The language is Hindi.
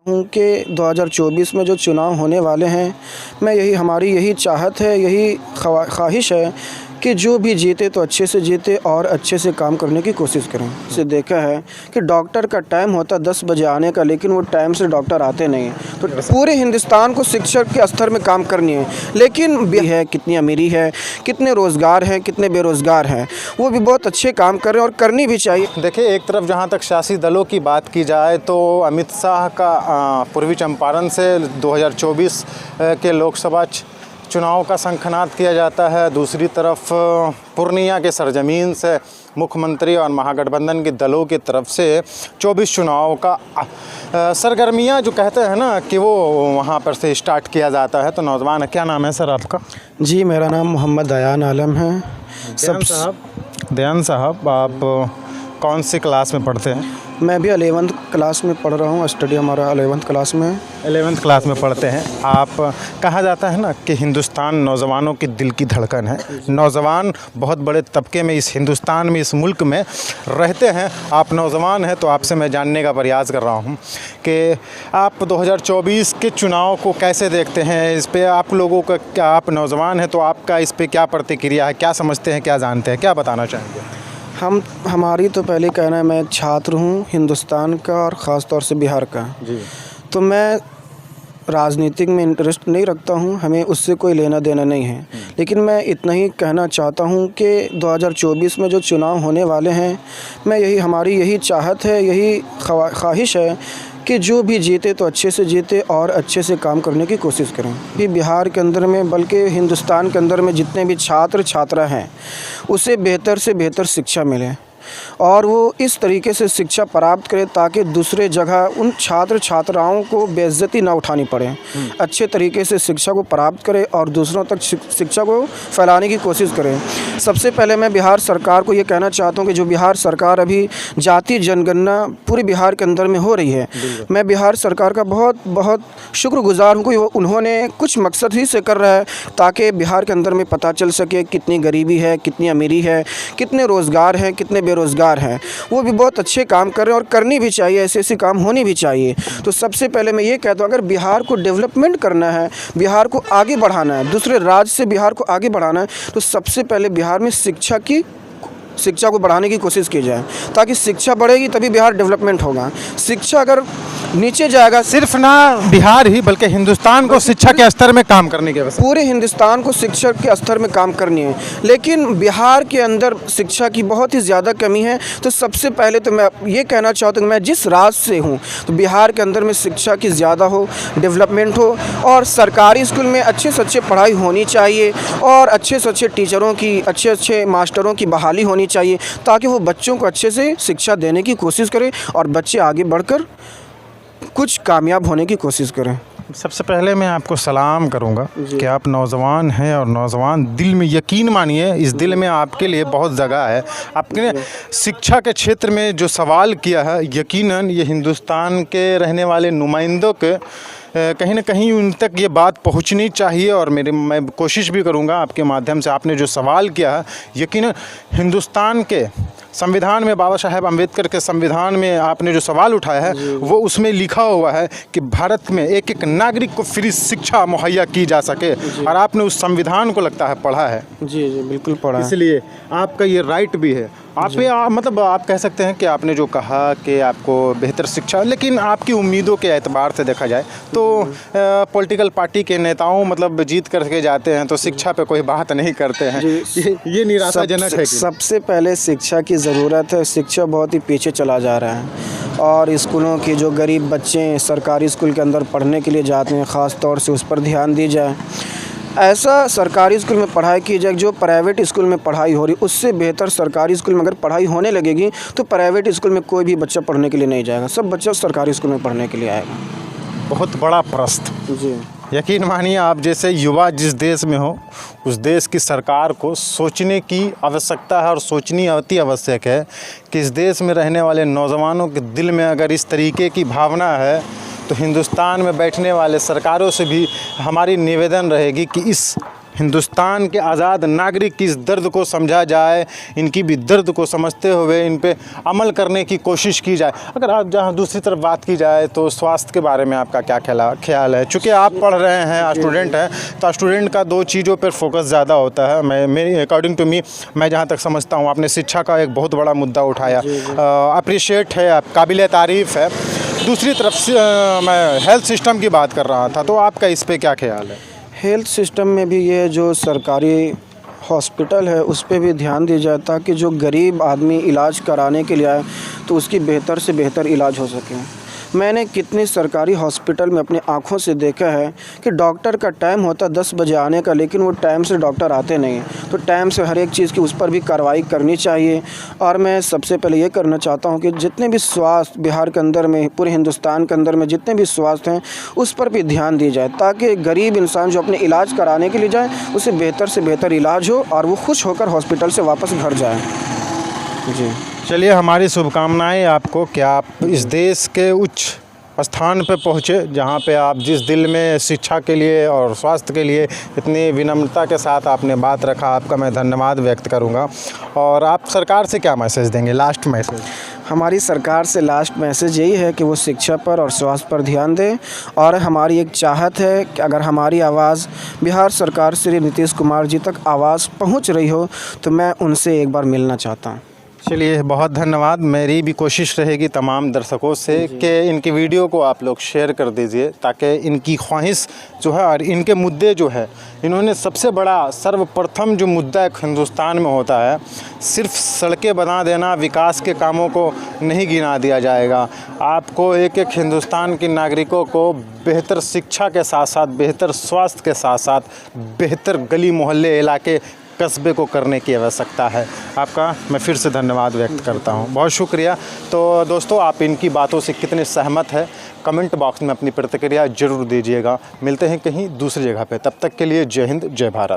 हूँ कि 2024 में जो चुनाव होने वाले हैं, हमारी यही चाहत है, यही ख्वाहिश है कि जो भी जीते तो अच्छे से जीते और अच्छे से काम करने की कोशिश करें। इसे देखा है कि डॉक्टर का टाइम होता 10 बजे आने का, लेकिन वो टाइम से डॉक्टर आते नहीं हैं। तो पूरे हिंदुस्तान को शिक्षा के स्तर में काम करनी है, लेकिन भी है कितनी अमीरी है, कितने रोज़गार हैं, कितने बेरोज़गार हैं, वो भी बहुत अच्छे काम कर रहे हैं और करनी भी चाहिए। देखिए, एक तरफ जहां तक सियासी दलों की बात की जाए तो अमित शाह का पूर्वी चंपारण से 2024 के लोकसभा चुनाव का शंखनाद किया जाता है। दूसरी तरफ पूर्णिया के सरजमीन से मुख्यमंत्री और महागठबंधन के दलों की तरफ से 24 चुनाव का सरगर्मियां जो कहते हैं ना कि वो वहां पर से स्टार्ट किया जाता है। तो नौजवान है, क्या नाम है सर आपका? जी, मेरा नाम मोहम्मद दयान आलम है। दयान साहब, आप कौन सी क्लास में पढ़ते हैं? मैं भी 11th क्लास में पढ़ रहा हूँ। स्टडी हमारा 11th क्लास में है। 11th क्लास में पढ़ते हैं आप। कहा जाता है ना कि हिंदुस्तान नौजवानों की दिल की धड़कन है। नौजवान बहुत बड़े तबके में इस हिंदुस्तान में, इस मुल्क में रहते हैं। आप नौजवान हैं तो आपसे मैं जानने का प्रयास कर रहा हूं कि आप 2024 के चुनाव को कैसे देखते हैं। इस पे आप लोगों का क्या, आप नौजवान हैं तो आपका इस पे क्या प्रतिक्रिया है, क्या समझते हैं, क्या जानते हैं, क्या बताना चाहेंगे? हमारी तो पहले कहना है, मैं छात्र हूँ हिंदुस्तान का और ख़ास तौर से बिहार का। जी। तो मैं राजनीतिक में इंटरेस्ट नहीं रखता हूँ, हमें उससे कोई लेना देना नहीं है। लेकिन मैं इतना ही कहना चाहता हूँ कि 2024 में जो चुनाव होने वाले हैं, हमारी यही चाहत है, यही ख्वाहिश है कि जो भी जीते तो अच्छे से जीते और अच्छे से काम करने की कोशिश करें। कि बिहार के अंदर में, बल्कि हिंदुस्तान के अंदर में जितने भी छात्र छात्रा हैं, उसे बेहतर से बेहतर शिक्षा मिले और वो इस तरीके से शिक्षा प्राप्त करें ताकि दूसरे जगह उन छात्र छात्राओं को बेइज्जती ना उठानी पड़े। अच्छे तरीके से शिक्षा को प्राप्त करें और दूसरों तक शिक्षा को फैलाने की कोशिश करें। सबसे पहले मैं बिहार सरकार को ये कहना चाहता हूँ कि जो बिहार सरकार अभी जाति जनगणना पूरे बिहार के अंदर में हो रही है, मैं बिहार सरकार का बहुत शुक्रगुजार हूँ कि उन्होंने कुछ मकसद ही से कर रहा है ताकि बिहार के अंदर में पता चल सके कितनी गरीबी है, कितनी अमीरी है, कितने रोज़गार हैं, कितने बेरोज़गार हैं। वो भी बहुत अच्छे काम कर रहे हैं और करनी भी चाहिए, ऐसे काम होनी भी चाहिए। तो सबसे पहले मैं ये कहता हूँ, अगर बिहार को डेवलपमेंट करना है, बिहार को आगे बढ़ाना है, दूसरे राज्य से बिहार को आगे बढ़ाना है, तो सबसे पहले बिहार में शिक्षा को बढ़ाने की कोशिश की जाए ताकि शिक्षा बढ़ेगी तभी बिहार डेवलपमेंट होगा। शिक्षा अगर नीचे जाएगा, सिर्फ ना बिहार ही बल्कि हिंदुस्तान को शिक्षा के स्तर में काम करने की आवश्यकता, पूरे हिंदुस्तान को शिक्षा के स्तर में काम करनी है। लेकिन बिहार के अंदर शिक्षा की बहुत ही ज़्यादा कमी है। तो सबसे पहले तो मैं ये कहना चाहता हूँ, मैं जिस राज्य से हूँ तो बिहार के अंदर में शिक्षा की ज़्यादा हो, डेवलपमेंट हो और सरकारी स्कूल में अच्छे से अच्छे पढ़ाई होनी चाहिए और अच्छे से अच्छे टीचरों की, अच्छे मास्टरों की बहाली होनी चाहिए ताकि वो बच्चों को अच्छे से शिक्षा देने की कोशिश करें और बच्चे आगे बढ़कर कुछ कामयाब होने की कोशिश करें। सबसे पहले मैं आपको सलाम करूंगा कि आप नौजवान हैं और नौजवान दिल में, यकीन मानिए इस दिल में आपके लिए बहुत जगह है। आपने शिक्षा के क्षेत्र में जो सवाल किया है, यकीनन ये हिंदुस्तान के रहने वाले नुमाइंदों के कहीं ना कहीं उन तक ये बात पहुंचनी चाहिए और मैं कोशिश भी करूंगा आपके माध्यम से। आपने जो सवाल किया है, यकीनन हिंदुस्तान के संविधान में, बाबा साहेब अम्बेडकर के संविधान में आपने जो सवाल उठाया है वो उसमें लिखा हुआ है कि भारत में एक एक नागरिक को फ्री शिक्षा मुहैया की जा सके और आपने उस संविधान को लगता है पढ़ा है। जी बिल्कुल पढ़ा है। इसलिए आपका ये राइट भी है। मतलब आप कह सकते हैं कि आपने जो कहा कि आपको बेहतर शिक्षा, लेकिन आपकी उम्मीदों के एतबार से देखा जाए तो पॉलिटिकल पार्टी के नेताओं मतलब जीत करके जाते हैं तो शिक्षा पे कोई बात नहीं करते हैं। ये निराशाजनक है। सबसे पहले शिक्षा की ज़रूरत है। शिक्षा बहुत ही पीछे चला जा रहा है और स्कूलों के जो गरीब बच्चे सरकारी स्कूल के अंदर पढ़ने के लिए जाते हैं, ख़ास तौर से उस पर ध्यान दी जाए। ऐसा सरकारी स्कूल में पढ़ाई की जाए, जो प्राइवेट स्कूल में पढ़ाई हो रही उससे बेहतर सरकारी स्कूल में अगर पढ़ाई होने लगेगी तो प्राइवेट स्कूल में कोई भी बच्चा पढ़ने के लिए नहीं जाएगा, सब बच्चा सरकारी स्कूल में पढ़ने के लिए आएगा। बहुत बड़ा प्रश्न। जी, यकीन मानिए आप जैसे युवा जिस देश में हो उस देश की सरकार को सोचने की आवश्यकता है और सोचनी अति आवश्यक है कि इस देश में रहने वाले नौजवानों के दिल में अगर इस तरीके की भावना है तो हिंदुस्तान में बैठने वाले सरकारों से भी हमारी निवेदन रहेगी कि इस हिंदुस्तान के आज़ाद नागरिक की इस दर्द को समझा जाए, इनकी भी दर्द को समझते हुए इन पे अमल करने की कोशिश की जाए। अगर आप जहाँ दूसरी तरफ बात की जाए तो स्वास्थ्य के बारे में आपका क्या ख्याल है? चूँकि आप पढ़ रहे हैं, स्टूडेंट हैं, तो स्टूडेंट का 2 चीज़ों पर फोकस ज़्यादा होता है। मेरी अकॉर्डिंग टू मी, मैं जहाँ तक समझता हूँ, आपने शिक्षा का एक बहुत बड़ा मुद्दा उठाया, अप्रिशिएट है, काबिल तारीफ़ है। दूसरी तरफ से मैं हेल्थ सिस्टम की बात कर रहा था, तो आपका इस पे क्या ख्याल है? हेल्थ सिस्टम में भी ये जो सरकारी हॉस्पिटल है उस पे भी ध्यान दिया जाए ताकि जो गरीब आदमी इलाज कराने के लिए आए तो उसकी बेहतर से बेहतर इलाज हो सके। मैंने कितनी सरकारी हॉस्पिटल में अपनी आँखों से देखा है कि डॉक्टर का टाइम होता 10 बजे आने का, लेकिन वो टाइम से डॉक्टर आते नहीं हैं। तो टाइम से हर एक चीज़ की उस पर भी कार्रवाई करनी चाहिए। और मैं सबसे पहले ये करना चाहता हूँ कि जितने भी स्वास्थ्य बिहार के अंदर में, पूरे हिंदुस्तान के अंदर में जितने भी स्वास्थ्य हैं उस पर भी ध्यान दिया जाए ताकि गरीब इंसान जो अपने इलाज कराने के लिए जाए उसे बेहतर से बेहतर इलाज हो और वो खुश होकर हॉस्पिटल से वापस घर जाए। जी चलिए, हमारी शुभकामनाएं आपको कि आप इस देश के उच्च स्थान पे पहुँचे जहाँ पे आप जिस दिल में शिक्षा के लिए और स्वास्थ्य के लिए इतनी विनम्रता के साथ आपने बात रखा, आपका मैं धन्यवाद व्यक्त करूँगा। और आप सरकार से क्या मैसेज देंगे, लास्ट मैसेज? हमारी सरकार से लास्ट मैसेज यही है कि वो शिक्षा पर और स्वास्थ्य पर ध्यान दें। और हमारी एक चाहत है कि अगर हमारी आवाज़ बिहार सरकार श्री नीतीश कुमार जी तक आवाज़ पहुंच रही हो तो मैं उनसे एक बार मिलना चाहता हूं। चलिए, बहुत धन्यवाद। मेरी भी कोशिश रहेगी तमाम दर्शकों से कि इनकी वीडियो को आप लोग शेयर कर दीजिए ताकि इनकी ख्वाहिश जो है और इनके मुद्दे जो है, इन्होंने सबसे बड़ा सर्वप्रथम जो मुद्दा एक हिंदुस्तान में होता है, सिर्फ सड़कें बना देना, विकास के कामों को नहीं गिना दिया जाएगा। आपको एक एक हिंदुस्तान के नागरिकों को बेहतर शिक्षा के साथ साथ, बेहतर स्वास्थ्य के साथ साथ, बेहतर गली मोहल्ले, इलाके, कस्बे को करने की आवश्यकता है। आपका मैं फिर से धन्यवाद व्यक्त करता हूं। बहुत शुक्रिया। तो दोस्तों, आप इनकी बातों से कितने सहमत हैं, कमेंट बॉक्स में अपनी प्रतिक्रिया ज़रूर दीजिएगा। मिलते हैं कहीं दूसरी जगह पे, तब तक के लिए जय हिंद, जय भारत।